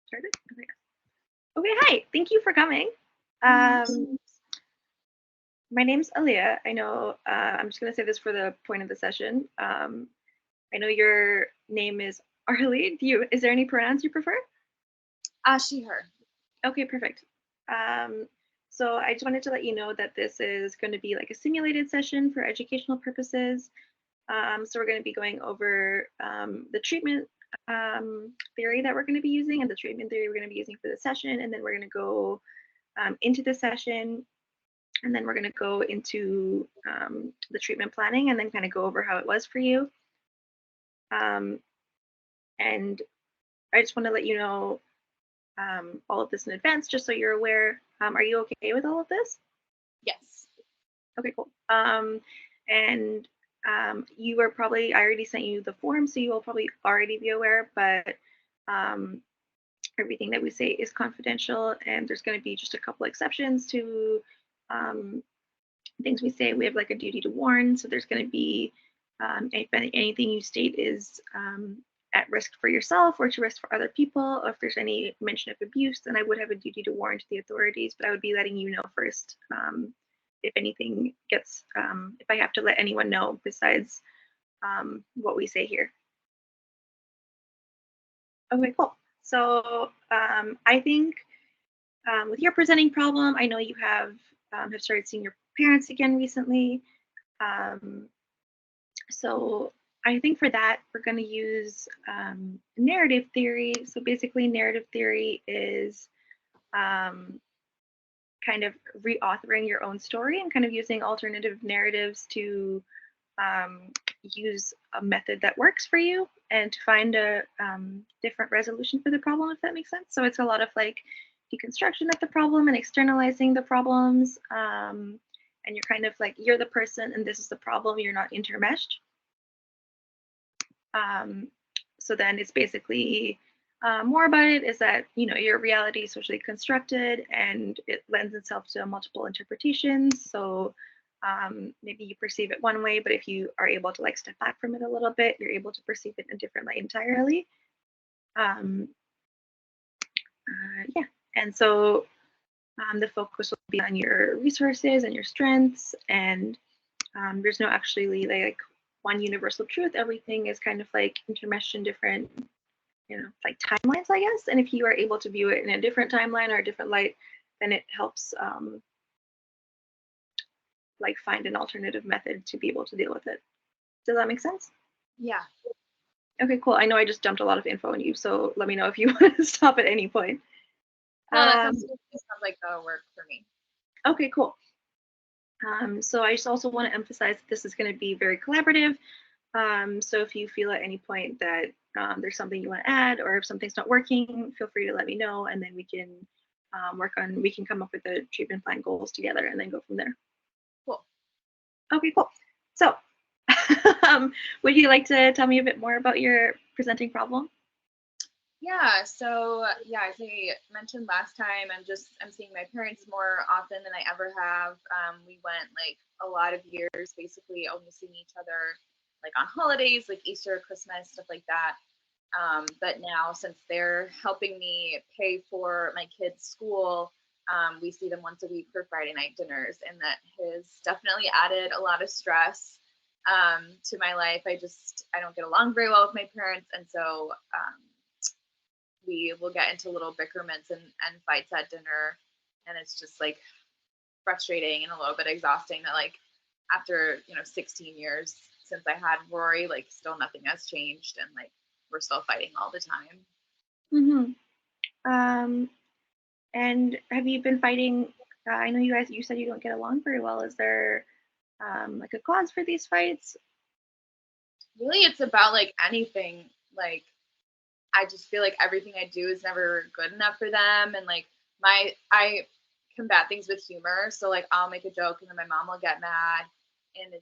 Started? Okay. Okay, hi. Thank you for coming. Um, my name's Aaliyah. I know I'm just going to say this for the point of the session. I know your name is Arlie. Is there any pronouns you prefer? She, her. Okay, perfect. Um, so I just wanted to let you know that this is going to be like a simulated session for educational purposes. So we're going to be going over the treatment theory that we're going to be using and the treatment theory we're going to be using for the session. And then we're going to go into the session, and then we're going to go into the treatment planning and then kind of go over how it was for you. And I just want to let you know all of this in advance, just so you're aware. Are you okay with all of this? Yes. Okay, cool. And you are probably, I already sent you the form, so you will probably already be aware, but everything that we say is confidential, and there's going to be just a couple exceptions to things we say. We have like a duty to warn, so there's going to be if anything you state is at risk for yourself or to risk for other people, or if there's any mention of abuse, then I would have a duty to warn to the authorities, but I would be letting you know first if anything gets, if I have to let anyone know besides what we say here. Okay, cool. So I think with your presenting problem, I know you have started seeing your parents again recently. So I think for that, we're going to use narrative theory. So basically, narrative theory is kind of reauthoring your own story and kind of using alternative narratives to use a method that works for you and to find a different resolution for the problem, if that makes sense. So it's a lot of like deconstruction of the problem and externalizing the problems. And you're kind of like, you're the person and this is the problem, you're not intermeshed. So then it's basically more about it is that, you know, your reality is socially constructed and it lends itself to multiple interpretations. So maybe you perceive it one way, but if you are able to like step back from it a little bit, you're able to perceive it in a different light entirely. Yeah, and so the focus will be on your resources and your strengths, and there's no actually like one universal truth. Everything is kind of like intermeshed in different, you know, like timelines, I guess. And if you are able to view it in a different timeline or a different light, then it helps like find an alternative method to be able to deal with it. Does that make sense? Yeah. Okay, cool. I know I just dumped a lot of info on you, so let me know if you want to stop at any point. No, that sounds like that'll work for me. Okay, cool. So I just also want to emphasize that this is going to be very collaborative. So if you feel at any point that there's something you want to add or if something's not working, feel free to let me know, and then we can we can come up with the treatment plan goals together and then go from there. Cool. Okay, cool. So would you like to tell me a bit more about your presenting problem? Yeah, so yeah, as I mentioned last time, I'm seeing my parents more often than I ever have. We went like a lot of years, basically only seeing each other like on holidays, like Easter, Christmas, stuff like that. But now, since they're helping me pay for my kids' school, we see them once a week for Friday night dinners, and that has definitely added a lot of stress to my life. I don't get along very well with my parents, and so we will get into little bickerments and fights at dinner, and it's just like frustrating and a little bit exhausting that like after 16 years since I had Rory, like still nothing has changed, and like we're still fighting all the time. And have you been fighting? I know you said you don't get along very well. Is there like a cause for these fights? Really, it's about like anything. Like I just feel like everything I do is never good enough for them, and like I combat things with humor. So like I'll make a joke and then my mom will get mad, and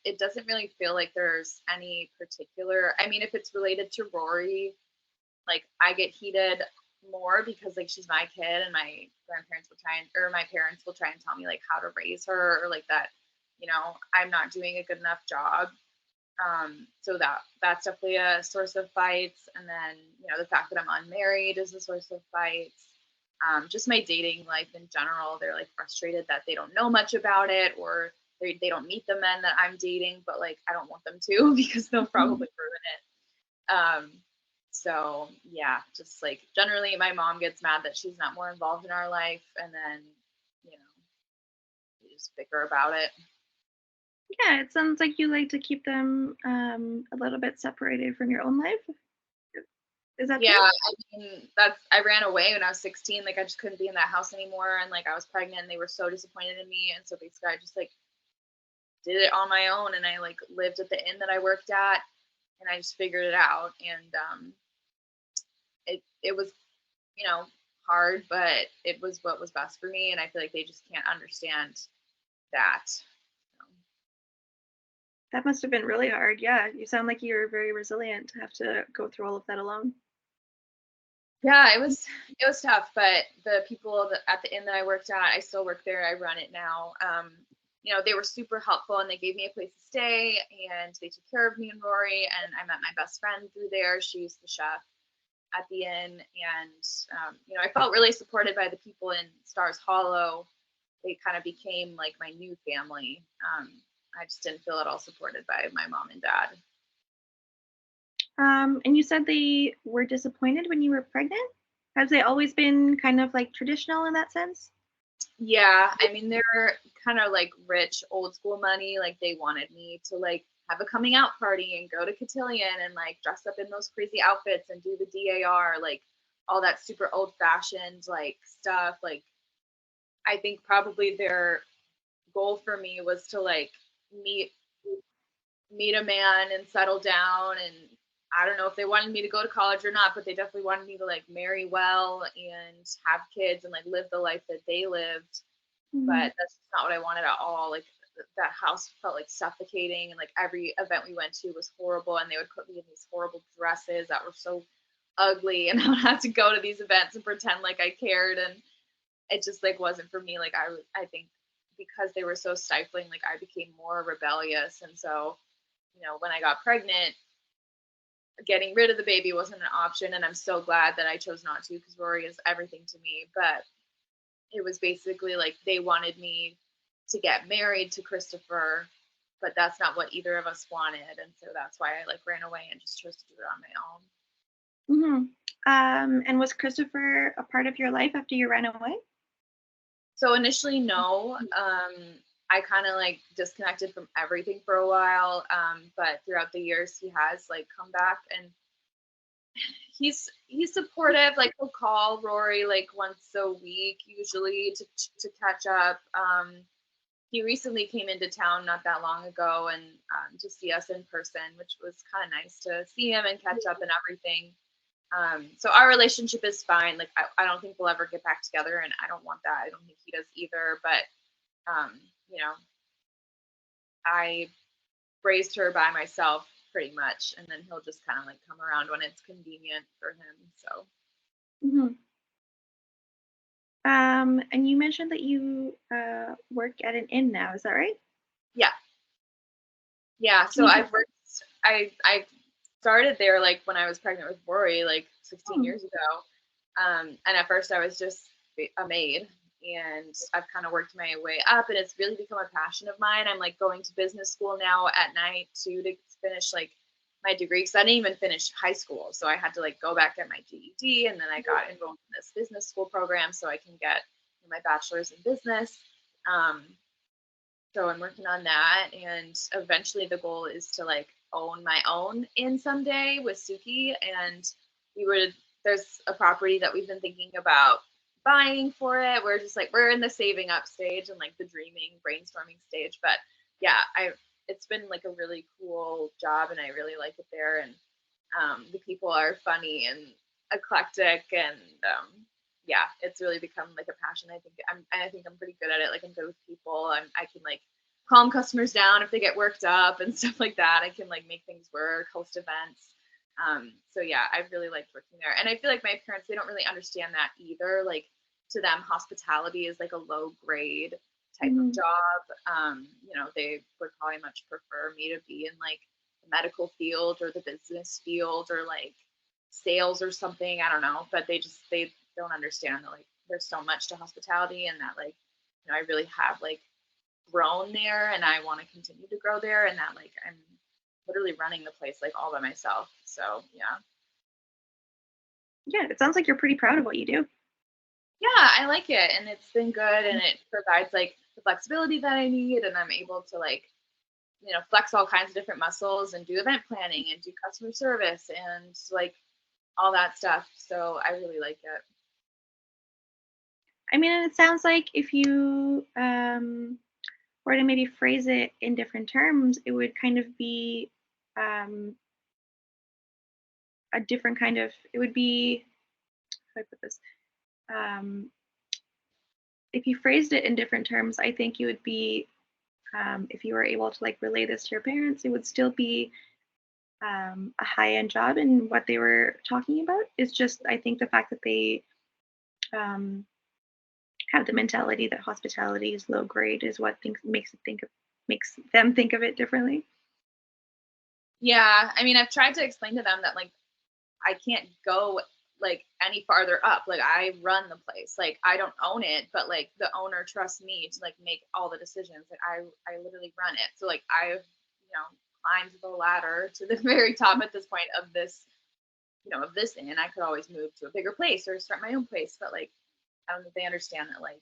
it doesn't really feel like there's any particular. I mean, if it's related to Rory, like I get heated more because like she's my kid, and my grandparents will try and or my parents will try and tell me like how to raise her, or like that I'm not doing a good enough job. So that's definitely a source of fights. And then, the fact that I'm unmarried is a source of fights. Just my dating life in general, they're like frustrated that they don't know much about it, or they don't meet the men that I'm dating, but like I don't want them to because they'll probably ruin it. So yeah, just like generally my mom gets mad that she's not more involved in our life, and then, you know, we just bicker about it. Yeah, it sounds like you like to keep them a little bit separated from your own life. Is that Yeah, true? I mean, I ran away when I was 16. Like I just couldn't be in that house anymore, and like I was pregnant and they were so disappointed in me, and so basically I just like did it on my own, and I like lived at the inn that I worked at, and I just figured it out. And it was, you know, hard, but it was what was best for me, and I feel like they just can't understand that. That must have been really hard. Yeah, you sound like you're very resilient to have to go through all of that alone. Yeah, it was tough, but the people at the inn that I worked at, I still work there. I run it now. They were super helpful, and they gave me a place to stay, and they took care of me and Rory. And I met my best friend through there. She's the chef at the inn, and I felt really supported by the people in Stars Hollow. They kind of became like my new family. I just didn't feel at all supported by my mom and dad. And you said they were disappointed when you were pregnant. Has they always been kind of like traditional in that sense? Yeah, I mean, they're kind of like rich, old school money. Like they wanted me to like have a coming out party and go to Cotillion and like dress up in those crazy outfits and do the DAR, like all that super old fashioned like stuff. Like I think probably their goal for me was to like meet meet a man and settle down. And I don't know if they wanted me to go to college or not, but they definitely wanted me to like marry well and have kids and like live the life that they lived. Mhm. But that's not what I wanted at all. Like that house felt like suffocating, and like every event we went to was horrible, and they would put me in these horrible dresses that were so ugly, and I would have to go to these events and pretend like I cared, and it just like wasn't for me. Like I think because they were so stifling, like I became more rebellious, and so when I got pregnant, getting rid of the baby wasn't an option, and I'm so glad that I chose not to because Rory is everything to me. But it was basically like they wanted me to get married to Christopher, but that's not what either of us wanted, and so that's why I like ran away and just chose to do it on my own. Mhm. And was Christopher a part of your life after you ran away? So initially, no. I kind of like disconnected from everything for a while, but throughout the years, he has like come back, and he's supportive. Like he'll call Rory like once a week usually to catch up. He recently came into town not that long ago, and to see us in person, which was kind of nice to see him and catch up and everything. So our relationship is fine. Like I don't think we'll ever get back together, and I don't want that. I don't think he does either. But um, you know, I raised her by myself pretty much, and then he'll just kind of like come around when it's convenient for him. So Mhm. And you mentioned that you work at an inn now. Is that right? yeah, yeah. Can So you? I've worked. I started there like when I was pregnant with Rory, like 16 Oh, years ago. And at first I was just a maid, and I've kind of worked my way up, and it's really become a passion of mine. I'm like going to business school now at night too to finish like my degree because I didn't even finish high school, so I had to like go back at my GED, and then I got enrolled in this business school program so I can get my bachelor's in business. Um, so I'm working on that, and eventually the goal is to like own my own inn someday with Suki. And we would there's a property that we've been thinking about buying for it. We're in the saving up stage and like the dreaming, brainstorming stage. But yeah, I it's been like a really cool job, and I really like it there. And the people are funny and eclectic, and yeah, it's really become like a passion. I think I'm pretty good at it. Like I'm good with people. I can like calm customers down if they get worked up and stuff like that. I can like make things work, host events. So yeah, I've really liked working there, and I feel like my parents, they don't really understand that either. Like to them, hospitality is like a low grade type of mhm. job. They would probably much prefer me to be in like the medical field or the business field or like sales or something. I don't know, but they don't understand that like there's so much to hospitality and that like I really have like grown there and I want to continue to grow there and that like I'm literally running the place like all by myself. So yeah. Yeah, it sounds like you're pretty proud of what you do. Yeah, I like it and it's been good and it provides like the flexibility that I need and I'm able to like, flex all kinds of different muscles and do event planning and do customer service and like all that stuff. So I really like it. I mean, and it sounds like if you were to maybe phrase it in different terms, it would kind of be um, a different kind of, it would be, how do I put this? Um, if you phrased it in different terms, I think you would be, if you were able to like relay this to your parents, it would still be a high end job. And what they were talking about is just, I think, the fact that they um, have the mentality that hospitality is low grade is what makes them think of it differently. Yeah, I mean, I've tried to explain to them that like I can't go like any farther up. Like I run the place. Like I don't own it, but like the owner trusts me to like make all the decisions. Like I literally run it. So like I've, climbed the ladder to the very top at this point of this, of this inn. I could always move to a bigger place or start my own place, but like I don't think they understand that like,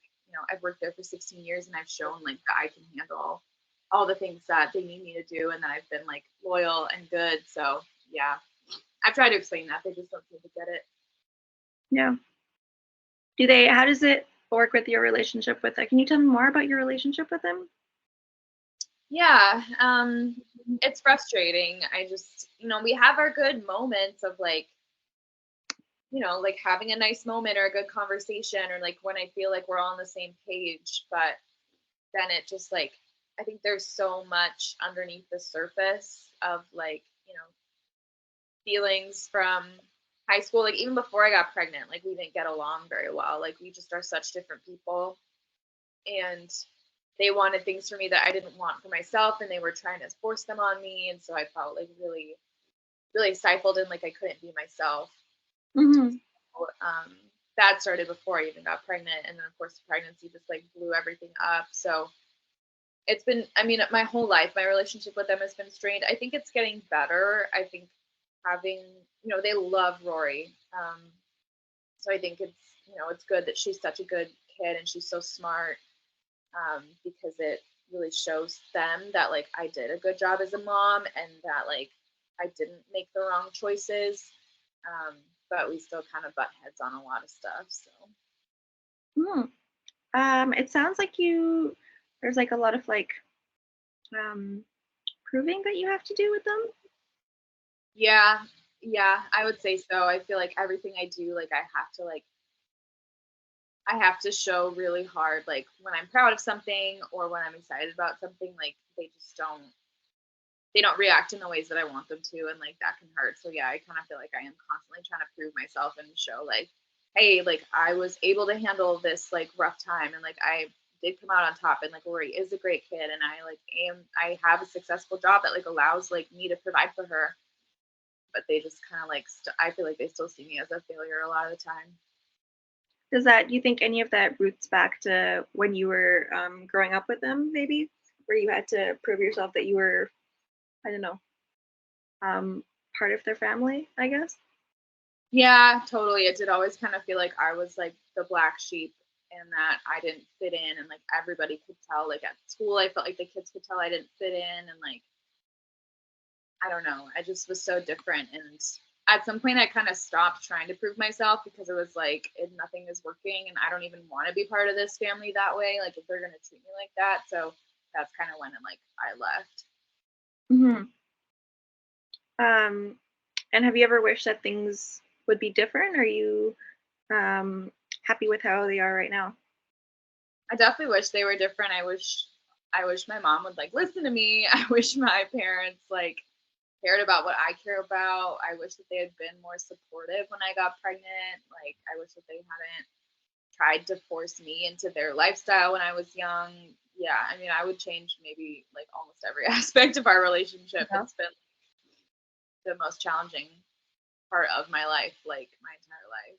I've worked there for 16 years and I've shown like that I can handle all the things that they need me to do and that I've been like loyal and good. So yeah, I've tried to explain that. They just don't seem to get it. Yeah. Do they? How does it work with your relationship with that? Can you tell me more about your relationship with them? Yeah, it's frustrating. I just, we have our good moments of like, like having a nice moment or a good conversation or like when I feel like we're all on the same page. But then it just like, I think there's so much underneath the surface of like, feelings from high school. Like even before I got pregnant, like we didn't get along very well. Like we just are such different people. And they wanted things for me that I didn't want for myself and they were trying to force them on me and so I felt like really really stifled and like I couldn't be myself. Hmm. um, that started before I even got pregnant and then of course the pregnancy just like blew everything up. So it's been, I mean, my whole life my relationship with them has been strained. I think it's getting better. I think having, they love Rory. So I think it's, it's good that she's such a good kid and she's so smart, because it really shows them that like I did a good job as a mom and that like I didn't make the wrong choices. Um, but we still kind of butt heads on a lot of stuff. So Hmm. It sounds like there's like a lot of like um, proving that you have to do with them. yeah, yeah, I would say so. I feel like everything I do, like I have to show really hard, like when I'm proud of something or when I'm excited about something, like they don't react in the ways that I want them to, and like that can hurt. So yeah, I kind of feel like I am constantly trying to prove myself and show like, hey, like I was able to handle this like rough time, and like I did come out on top, and like Lori is a great kid, and I have a successful job that like allows like me to provide for her. But they just kind of like I feel like they still see me as a failure a lot of the time. Does that, do you think any of that roots back to when you were growing up with them, maybe, where you had to prove yourself that you were, I don't know, um, part of their family, I guess? Yeah, totally. It did always kind of feel like I was like the black sheep and that I didn't fit in and like everybody could tell. Like at school I felt like the kids could tell I didn't fit in and like I don't know. I just was so different and at some point I kind of stopped trying to prove myself because it was like nothing is working and I don't even want to be part of this family that way. Like if they're gonna treat me like that. So that's kind of when like I left. Hmm. Um, and have you ever wished that things would be different? Are you um, happy with how they are right now? I definitely wish they were different. I wish my mom would like listen to me. I wish my parents like cared about what I care about. I wish that they had been more supportive when I got pregnant. Like I wish that they hadn't tried to force me into their lifestyle when I was young. Yeah, I mean, I would change maybe like almost every aspect of our relationship. Yeah. It's been the most challenging part of my life, like my entire life.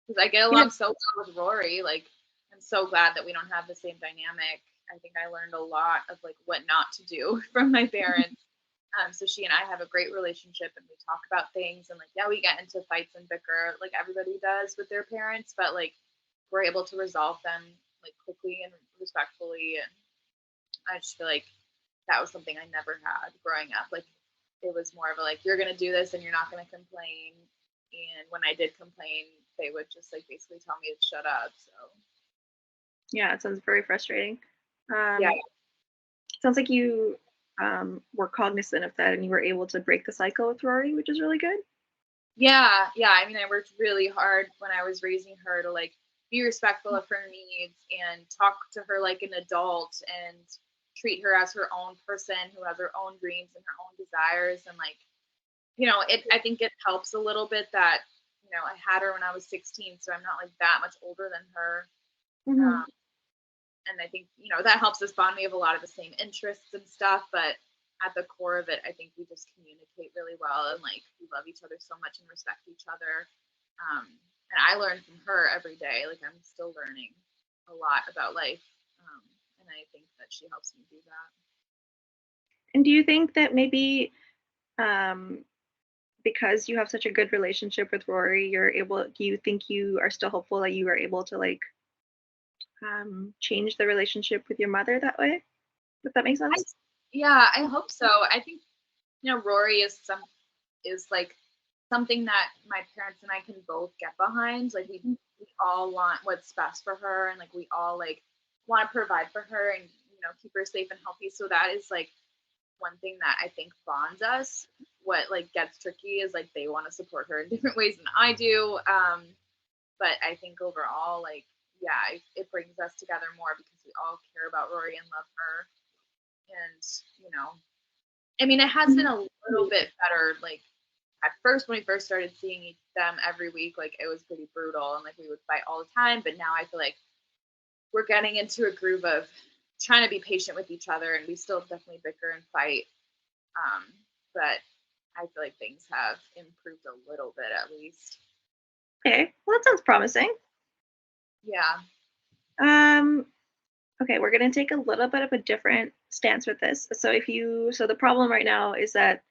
Because I get Yeah. along so well with Rory. Like, I'm so glad that we don't have the same dynamic. I think I learned a lot of like what not to do from my parents. So she and I have a great relationship, and we talk about things, and like, yeah, we get into fights and bicker like everybody does with their parents, but like we're able to resolve them like quickly and respectfully. And I just feel like that was something I never had growing up. Like, it was more of a like, you're gonna do this and you're not gonna complain. And when I did complain, they would just like basically tell me to shut up. So Yeah, it sounds very frustrating. yeah, Sounds like you were cognizant of that and you were able to break the cycle with Rory, which is really good. yeah. I mean, I worked really hard when I was raising her to like be respectful of her needs and talk to her like an adult and treat her as her own person who has her own dreams and her own desires. And like, I think it helps a little bit that, I had her when I was 16, so I'm not like that much older than her. Hmm. Um, and I think, that helps us bond. We have a lot of the same interests and stuff, but at the core of it, I think we just communicate really well, and like we love each other so much and respect each other. Um, and I learn from her every day. Like, I'm still learning a lot about life. And I think that she helps me do that. And do you think that maybe um, because you have such a good relationship with Rory, do you think you are still hopeful that you are able to like change the relationship with your mother that way? If that makes I, sense? yeah, I hope so. I think, Rory is like something that my parents and I can both get behind. Like, we all want what's best for her, and like we all like want to provide for her and keep her safe and healthy. So that is like one thing that I think bonds us. What like gets tricky is like they want to support her in different ways than I do. But I think overall, like, yeah, it brings us together more because we all care about Rory and love her. And I mean, it has been a little bit better. Like, at first, when we first started seeing them every week, like it was pretty brutal and like we would fight all the time. But now I feel like we're getting into a groove of trying to be patient with each other, and we still definitely bicker and fight. Um, but I feel like things have improved a little bit at least. Okay, well that sounds promising. Yeah. Um, okay, we're gonna take a little bit of a different stance with this. So the problem right now is that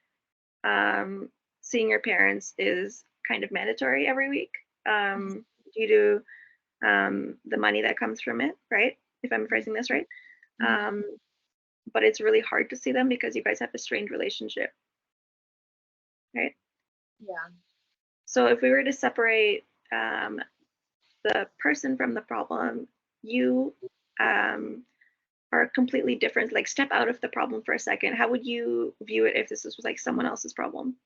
um, seeing your parents is kind of mandatory every week due to the money that comes from it, right? If I'm phrasing this right. Um, but it's really hard to see them because you guys have a strained relationship, right? Yeah. So if we were to separate the person from the problem, you um, are completely different. Like step out of the problem for a second. How would you view it if this was like someone else's problem?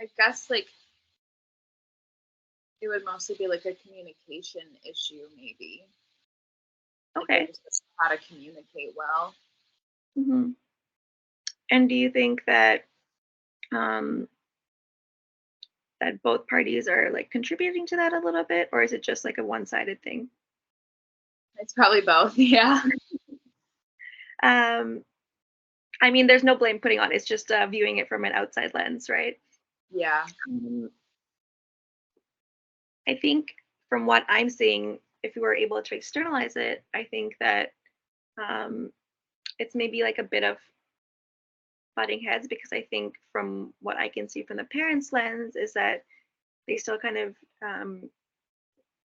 I guess like it would mostly be like a communication issue, maybe. Like they Okay. just don't know how to communicate well. Hmm. And do you think um, that both parties are like contributing to that a little bit, or is it just like a one-sided thing? It's probably both. Yeah. Um, I mean, there's no blame putting on. It's just viewing it from an outside lens, right? Yeah. Um, I think from what I'm seeing, if we were able to externalize it, I think that um, it's maybe like a bit of butting heads because I think from what I can see from the parents' lens is that they still kind of I'm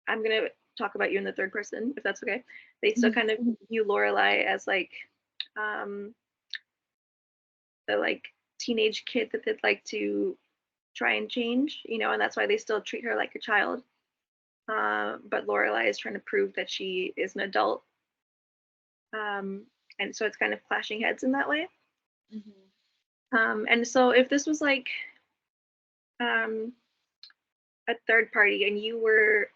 gonna talk about you in the third person if that's okay. They still kind of view Lorelai as like um, the like teenage kid that they'd like to try and change, and that's why they still treat her like a child. But Lorelai is trying to prove that she is an adult, and so it's kind of clashing heads in that way. Hmm. And so if this was like um, a third party and you were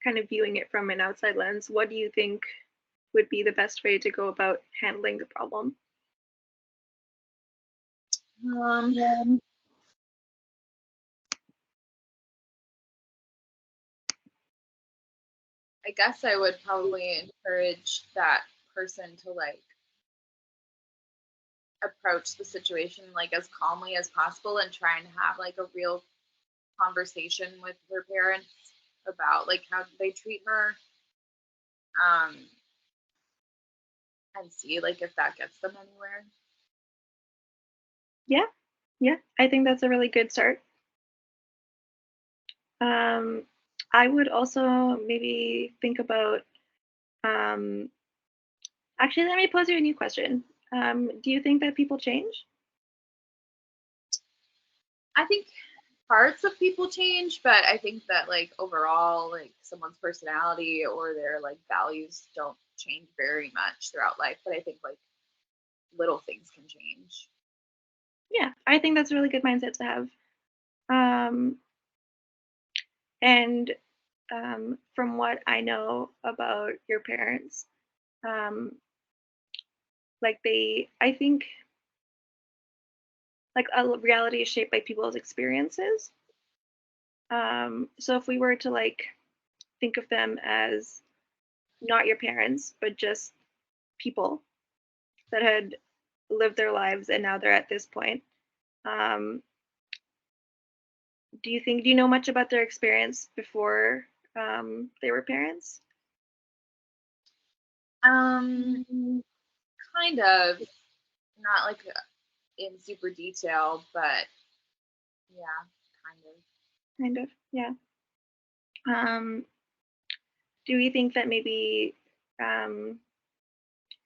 kind of viewing it from an outside lens, what do you think would be the best way to go about handling the problem? Um, I guess I would probably encourage that person to like approach the situation like as calmly as possible and try and have like a real conversation with her parents about like how they treat her, um and see like if that gets them anywhere. Yeah, yeah, I think that's a really good start. Um, I would also maybe think about, um, actually, let me pose you a new question. Do you think that people change? I think parts of people change, but I think that like overall like someone's personality or their like values don't change very much throughout life, but I think like little things can change. Yeah, I think that's a really good mindset to have. Um, and from what I know about your parents, um, like I think like reality is shaped by people's experiences. So if we were to like think of them as not your parents, but just people that had lived their lives and now they're at this point, um, do you know much about their experience before they were parents? Um, kind of, not like in super detail, but yeah, kind of. Kind of, yeah. Um, do you think that maybe um,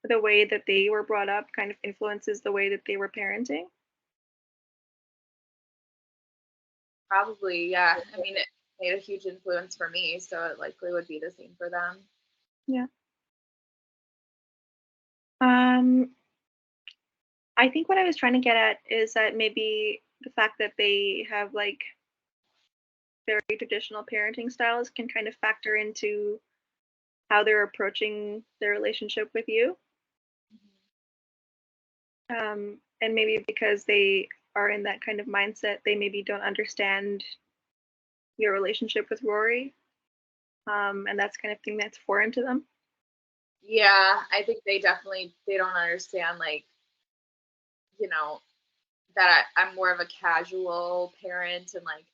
the way that they were brought up kind of influences the way that they were parenting? Probably, yeah. I mean, it made a huge influence for me, so it likely would be the same for them. Yeah. Um, I think what I was trying to get at is that maybe the fact that they have like very traditional parenting styles can kind of factor into how they're approaching their relationship with you. And maybe because they are in that kind of mindset, they maybe don't understand your relationship with Rory. And that's kind of thing that's foreign to them. Yeah, I think they don't understand like, you know, that I'm more of a casual parent and like,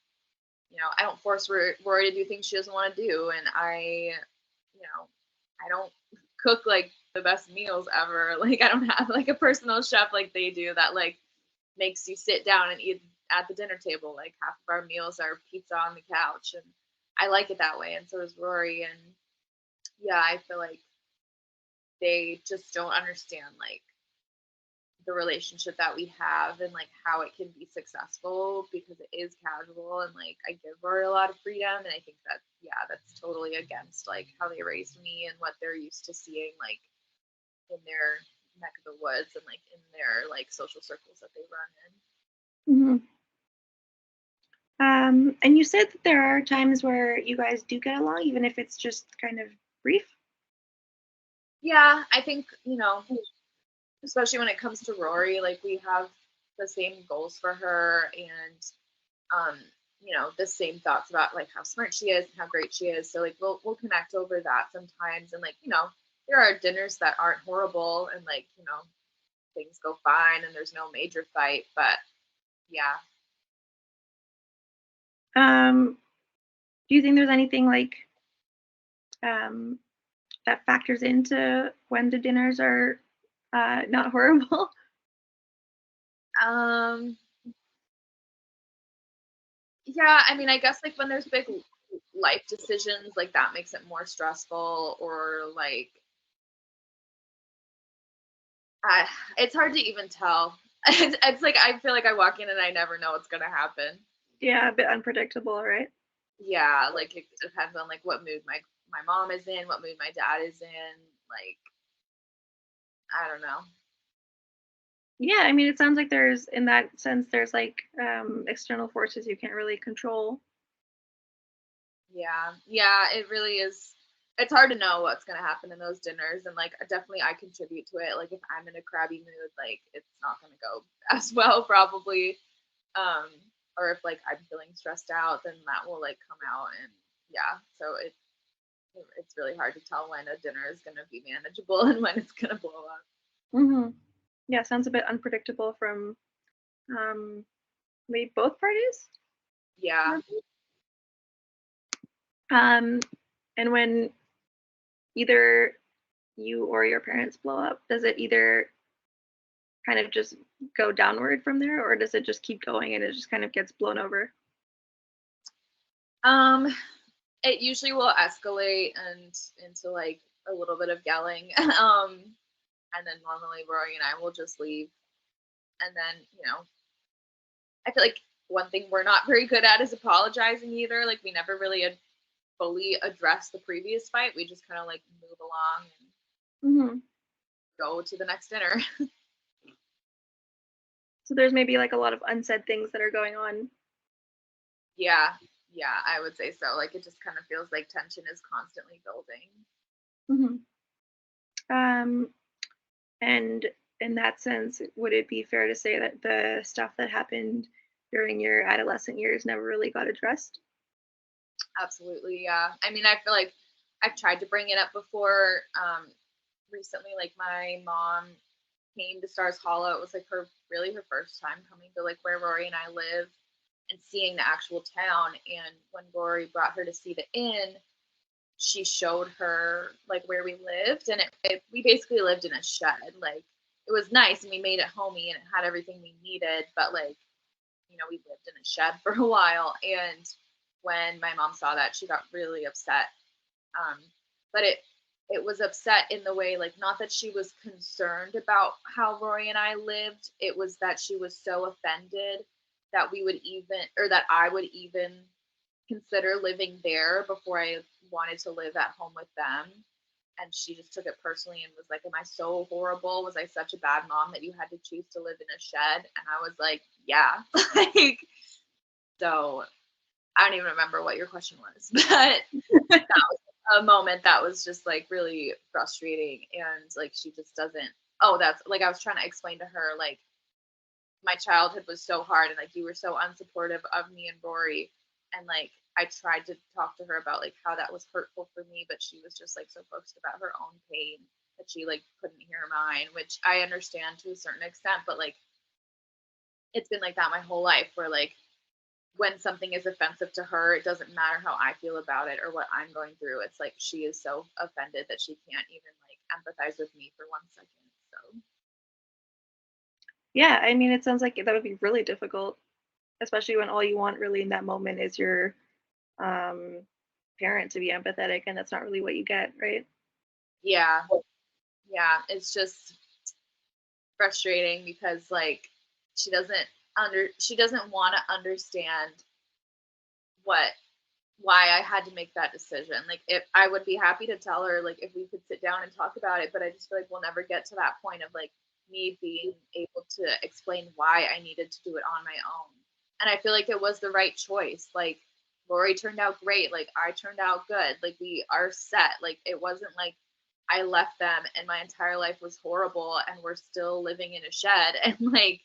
I don't force Rory to do things she doesn't want to do, and I don't cook like the best meals ever. Like I don't have like a personal chef like they do that like makes you sit down and eat at the dinner table. Like half of our meals are pizza on the couch, and I like it that way, and so does Rory. And yeah, I feel like they just don't understand like the relationship that we have and like how it can be successful because it is casual and like I give Rory a lot of freedom, and I think that yeah, that's totally against like how they raised me and what they're used to seeing like in their neck of the woods and like in their like social circles that they run in. Hmm. And you said that there are times where you guys do get along, even if it's just kind of brief. Yeah, I think, especially when it comes to Rory, like we have the same goals for her and um, the same thoughts about like how smart she is and how great she is. So like we'll connect over that sometimes and like, there are dinners that aren't horrible and like, things go fine and there's no major fight, but yeah. Um, do you think there's anything like um, that factors into when the dinners are not horrible? Um yeah, I mean, I guess like when there's big life decisions, like that makes it more stressful or like I, it's hard to even tell. It's like I feel like I walk in and I never know what's gonna happen. Yeah, a bit unpredictable, right? Yeah, like it depends on like what mood my mom is in, what mood my dad is in. Like I don't know. Yeah, I mean, it sounds like there's, in that sense, there's like external forces you can't really control. Yeah, yeah, it really is. It's hard to know what's gonna happen in those dinners, and like definitely I contribute to it. Like if I'm in a crabby mood, like it's not gonna go as well probably. Um, or if like I'm feeling stressed out, then that will like come out, and yeah. So it it's really hard to tell when a dinner is going to be manageable and when it's going to blow up. Hmm. Yeah, sounds a bit unpredictable from maybe both parties. Yeah. Um, and when either you or your parents blow up, does it either kind of just go downward from there, or does it just keep going and it just kind of gets blown over? Um, it usually will escalate and into like a little bit of yelling. And then normally Rory and I will just leave. And then, I feel like one thing we're not very good at is apologizing either. Like we never really fully addressed the previous fight. We just kind of like move along and Hmm. go to the next dinner. So there's maybe like a lot of unsaid things that are going on. Yeah, yeah, I would say so. Like it just kind of feels like tension is constantly building. Hmm. Um, and in that sense, would it be fair to say that the stuff that happened during your adolescent years never really got addressed? Absolutely, yeah. I mean, I feel like I've tried to bring it up before. Recently, like my mom came to Stars Hollow. It was like her first time coming to like where Rory and I live and seeing the actual town. And when Rory brought her to see the inn, she showed her like where we lived, and we basically lived in a shed. Like it was nice, and we made it homey, and it had everything we needed. But like we lived in a shed for a while, and when my mom saw that, she got really upset. Um, but it was upset in the way like not that she was concerned about how Rory and I lived. It was that she was so offended that we would even or that I would even consider living there before I wanted to live at home with them. And she just took it personally and was like, "Am I so horrible? Was I such a bad mom that you had to choose to live in a shed?" And I was like, "Yeah." Like, so I don't even remember what your question was, but that was a moment that was just like really frustrating. And like, she just doesn't, oh, that's like, I was trying to explain to her, like, my childhood was so hard and like you were so unsupportive of me and Rory. And like I tried to talk to her about like how that was hurtful for me, but she was just like so focused about her own pain that she like couldn't hear mine, which I understand to a certain extent, but like it's been like that my whole life where like when something is offensive to her, it doesn't matter how I feel about it or what I'm going through. It's like she is so offended that she can't even like empathize with me for 1 second. So Yeah, I mean, it sounds like that would be really difficult, especially when all you want really in that moment is your um, parent to be empathetic, and that's not really what you get, right? yeah, yeah, it's just frustrating because like she doesn't she doesn't want to understand what why I had to make that decision. Like if I would be happy to tell her like if we could sit down and talk about it, but I just feel like we'll never get to that point of like me being able to explain why I needed to do it on my own. And I feel like it was the right choice. Like Rory turned out great, like I turned out good. Like we are set. Like it wasn't like I left them and my entire life was horrible and we're still living in a shed and like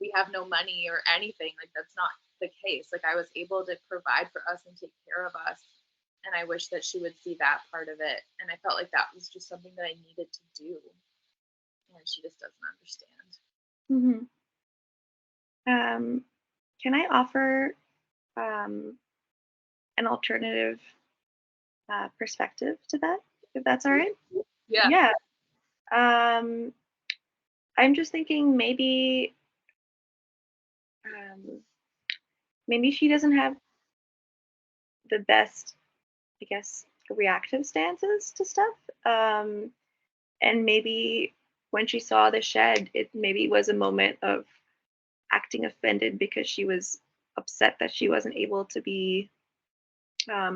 we have no money or anything. Like that's not the case. Like I was able to provide for us and take care of us. And I wish that she would see that part of it. And I felt like that was just something that I needed to do. And she just doesn't understand. Hmm. Um, can I offer um, an alternative perspective to that, if that's all right? Yeah. Yeah. Um, I'm just thinking um, maybe she doesn't have the best, I guess, reactive stances to stuff. And maybe when she saw the shed, it maybe was a moment of acting offended because she was upset that she wasn't able to be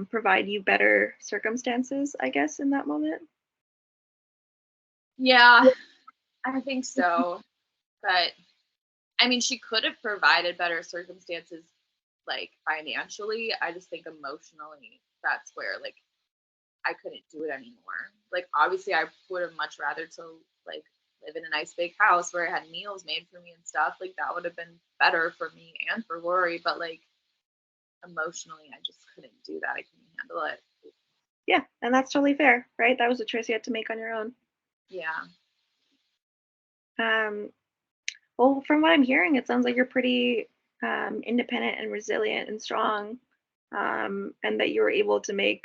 provide you better circumstances, I guess, in that moment. Yeah, I think so. But I mean, she could have provided better circumstances like financially. I just think emotionally, that's where like I couldn't do it anymore. Like obviously I would have much rather to like live in a nice big house where I had meals made for me and stuff. Like that would have been better for me and for Rory, but like emotionally I just couldn't do that. I couldn't handle it. Yeah, and that's totally fair, right? That was a choice you had to make on your own. Yeah. Um, well, from what I'm hearing, it sounds like you're pretty independent and resilient and strong, and that you were able to make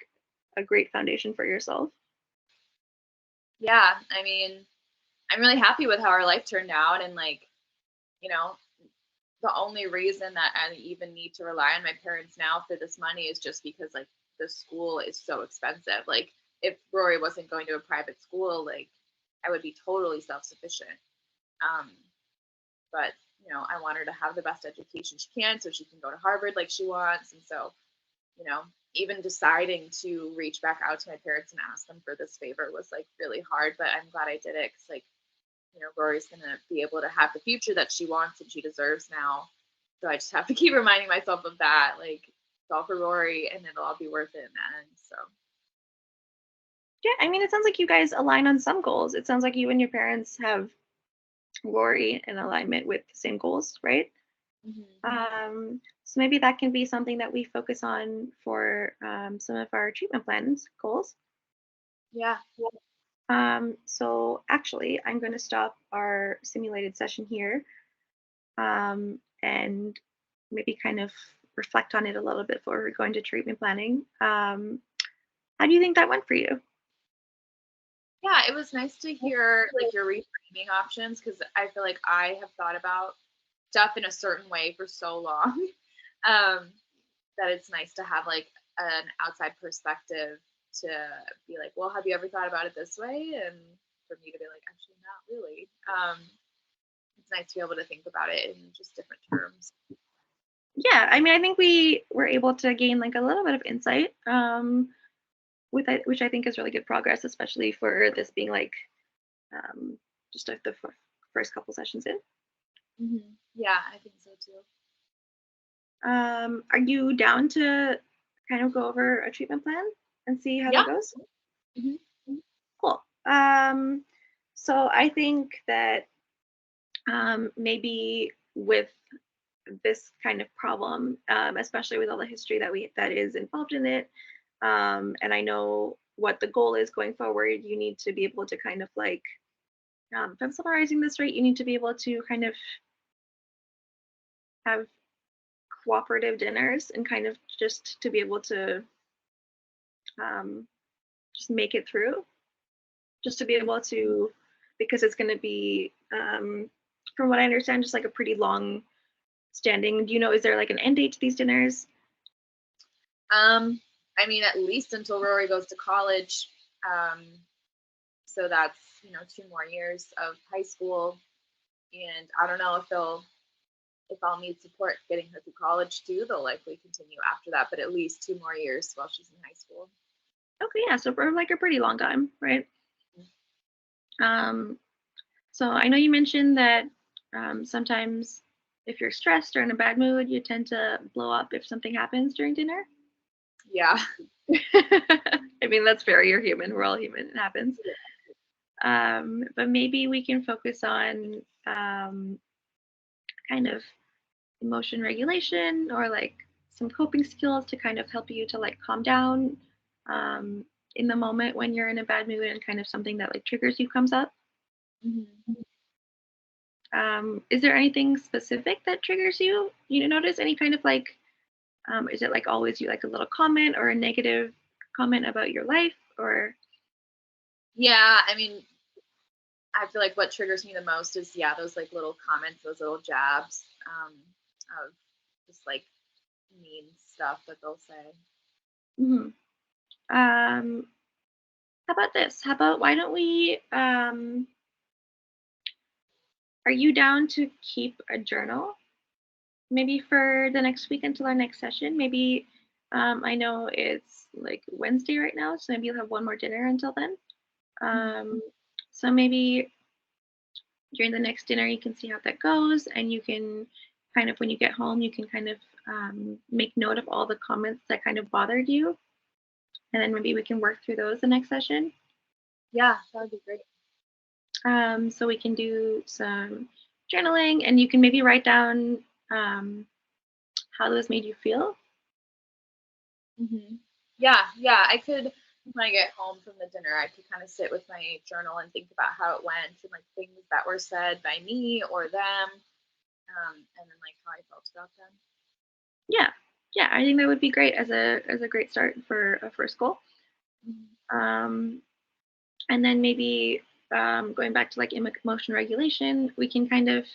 a great foundation for yourself. Yeah. I mean, I'm really happy with how our life turned out. And like, you know, the only reason that I even need to rely on my parents now for this money is just because like the school is so expensive. Like if Rory wasn't going to a private school, like I would be totally self-sufficient. Um, but I want her to have the best education she can so she can go to Harvard like she wants. And so, you know, even deciding to reach back out to my parents and ask them for this favor was like really hard, but I'm glad I did it because like, Rory's gonna be able to have the future that she wants and she deserves now. So I just have to keep reminding myself of that. Like it's all for Rory and it'll all be worth it in the end. So Yeah, I mean, it sounds like you guys align on some goals. It sounds like you and your parents have Rory in alignment with the same goals, right? mhm. So maybe that can be something that we focus on for some of our treatment plans goals. Yeah. So actually, I'm going to stop our simulated session here, and maybe kind of reflect on it a little bit before we're going to treatment planning. How do you think that went for you? Yeah, it was nice to hear like your reframing options because I feel like I have thought about stuff in a certain way for so long. um, that it's nice to have like an outside perspective to be like, well, have you ever thought about it this way? And for me to be like, actually, not really. It's nice to be able to think about it in just different terms. Yeah, I mean, I think we were able to gain like a little bit of insight with it, which I think is really good progress, especially for this being like um, just like the first couple sessions in. Yeah, I think so too. Are you down to kind of go over a treatment plan and see how Yeah. that goes? hmm Cool. So I think that maybe with this kind of problem, especially with all the history that is involved in it, and I know what the goal is going forward, you need to be able to kind of like, if I'm summarizing this right, you need to be able to kind of have cooperative dinners and kind of just to be able to um, just make it through, just to be able to, because it's going to be, from what I understand, just like a pretty long standing. Do you know, is there like an end date to these dinners? I mean, at least until Rory goes to college. Um, so that's 2 more years of high school, and I don't know if I'll need support getting her through college too. They'll likely continue after that, but at least 2 more years while she's in high school. Okay, yeah, so for like a pretty long time, right? Um, so I know you mentioned that sometimes if you're stressed or in a bad mood, you tend to blow up if something happens during dinner. Yeah. I mean, that's fair. You're human. We're all human. It happens. But maybe we can focus on kind of emotion regulation or like some coping skills to kind of help you to like calm down um, in the moment when you're in a bad mood and kind of something that like triggers you comes up. hmm Is there anything specific that triggers you? You notice any kind of like, is it like always you like a little comment or a negative comment about your life or? Yeah, I mean, I feel like what triggers me the most is those like little comments, those little jabs of just like mean stuff that they'll say. Mhm. Um, how about this? How about why don't we? Are you down to keep a journal? Maybe for the next week until our next session. Maybe I know it's like Wednesday right now, so maybe you'll have one more dinner until then. Mhm. So maybe during the next dinner, you can see how that goes, and you can kind of when you get home, you can kind of make note of all the comments that kind of bothered you, and then maybe we can work through those the next session. Yeah, that would be great. So we can do some journaling, and you can maybe write down how those made you feel. hmm Yeah, I could. when I get home from the dinner, I could kind of sit with my journal and think about how it went and like things that were said by me or them, and then like how I felt about them. Yeah. Yeah, I think that would be great as a great start for a first goal. Mhm. Um, and then maybe going back to like emotion regulation, we can kind of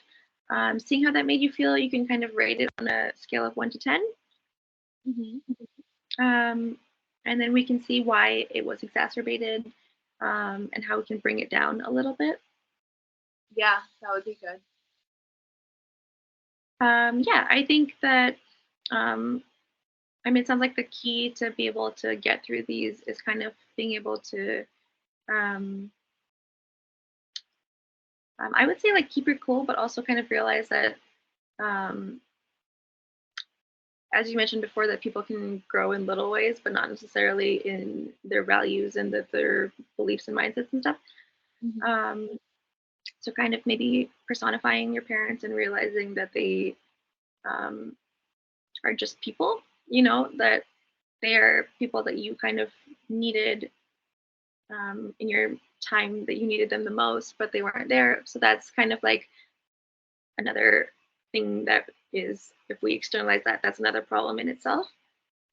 seeing how that made you feel. You can kind of rate it on a scale of 1 to 10, Mhm. um, and then we can see why it was exacerbated, and how we can bring it down a little bit. Yeah, that would be good. Yeah, I think that um, I mean, it sounds like the key to be able to get through these is kind of being able to, um, I would say, like keep your cool, but also kind of realize that, um, as you mentioned before, that people can grow in little ways, but not necessarily in their values and their beliefs and mindsets and stuff. Mhm. Um, so, kind of maybe personifying your parents and realizing that they um, are just people, that they are people that you kind of needed in your time that you needed them the most, but they weren't there. So that's kind of like another thing that is, if we externalize that, that's another problem in itself.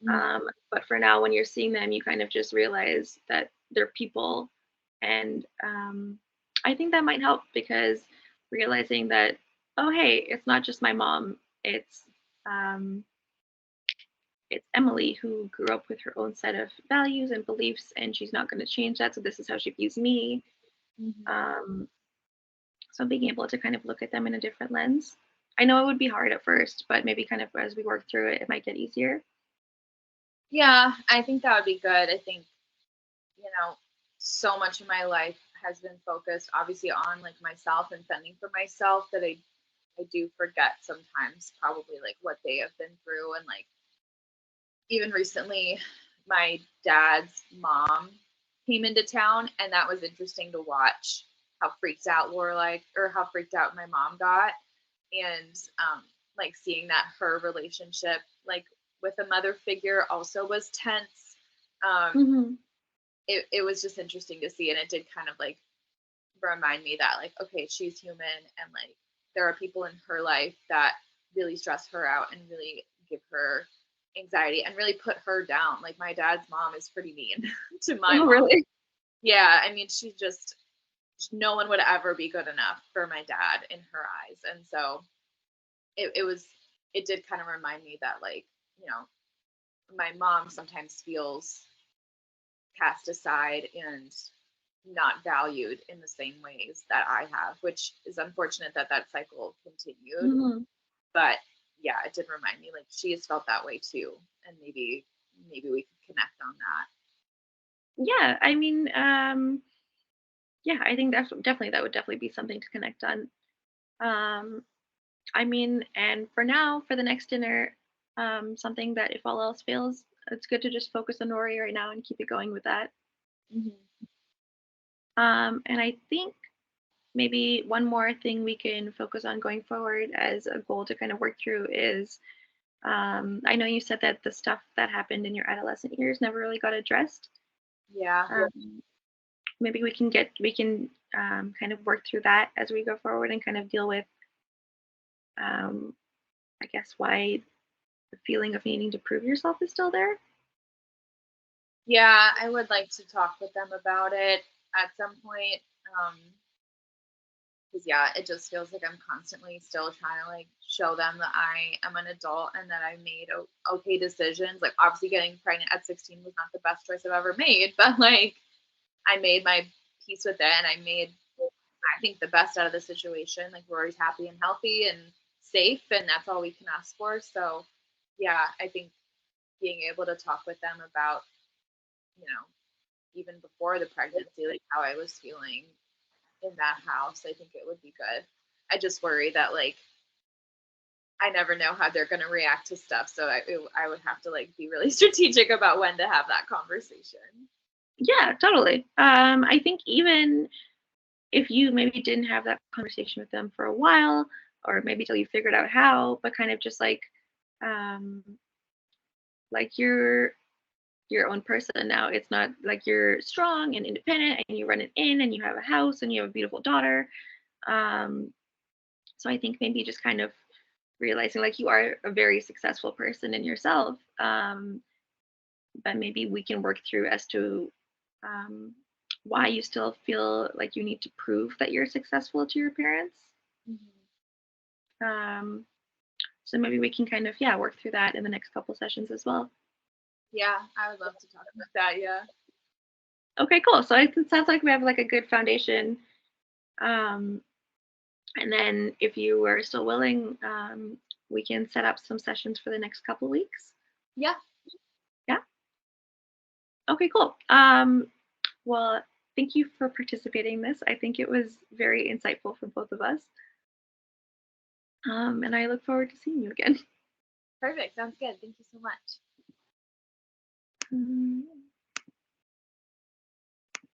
Mhm. But for now, when you're seeing them, you kind of just realize that they're people. And I think that might help because realizing that, oh, hey, it's not just my mom, um, it's Emily who grew up with her own set of values and beliefs, and she's not going to change that. So this is how she views me. Mhm. Um, So being able to kind of look at them in a different lens. I know it would be hard at first, but maybe kind of as we work through it, it might get easier. Yeah, I think that would be good. I think, you know, so much of my life has been focused obviously on like myself and fending for myself that I do forget sometimes probably like what they have been through. And like even recently my dad's mom came into town, and that was interesting to watch how freaked out Lorelai, or how freaked out my mom got. And like seeing that her relationship like with a mother figure also was tense. um Hmm. it was just interesting to see, and it did kind of like remind me that like okay, she's human, and like there are people in her life that really stress her out and really give her anxiety and really put her down. Like my dad's mom is pretty mean to my Oh, mom. really? Yeah, I mean she just, no one would ever be good enough for my dad in her eyes. And so it was, it did kind of remind me that like, you know, my mom sometimes feels cast aside and not valued in the same ways that I have, which is unfortunate that that cycle continued. Hmm. But yeah, it did remind me like she has felt that way too, and maybe we could connect on that. Yeah, I mean, yeah, I think definitely that would definitely be something to connect on. Um, I mean, and for now, for the next dinner, something that if all else fails, it's good to just focus on Nori right now and keep it going with that. Mm-hmm. And I think maybe one more thing we can focus on going forward as a goal to kind of work through is I know you said that the stuff that happened in your adolescent years never really got addressed. Yeah. Maybe we can kind of work through that as we go forward and kind of deal with, um, I guess, why the feeling of needing to prove yourself is still there. Yeah, I would like to talk with them about it at some point. Um, because yeah, it just feels like I'm constantly still trying to like show them that I am an adult and that I made okay decisions. Like obviously getting pregnant at 16 was not the best choice I've ever made, but like I made my peace with it, and I made, I think, the best out of the situation. Like Rory's happy and healthy and safe, and that's all we can ask for. So yeah, I think being able to talk with them about, you know, even before the pregnancy, like how I was feeling in that house, I think it would be good. I just worry that like I never know how they're going to react to stuff, so I would have to like be really strategic about when to have that conversation. Yeah, totally. I think even if you maybe didn't have that conversation with them for a while, or maybe till you figured out how, but kind of just um, like you're your own person now. It's not like you're strong and independent and you run it in and you have a house and you have a beautiful daughter. Um, so I think maybe just kind of realizing like you are a very successful person in yourself. But maybe we can work through as to um, why you still feel like you need to prove that you're successful to your parents. Mhm. Um, so maybe we can kind of, yeah, work through that in the next couple sessions as well. Yeah, I would love to talk about that. Yeah. Okay, cool. So it sounds like we have like a good foundation. Um, and then if you are still willing, we can set up some sessions for the next couple weeks. Yeah. Yeah. Okay, cool. Well, thank you for participating in this. I think it was very insightful for both of us. And I look forward to seeing you again. Perfect. Sounds good. Thank you so much. Mm.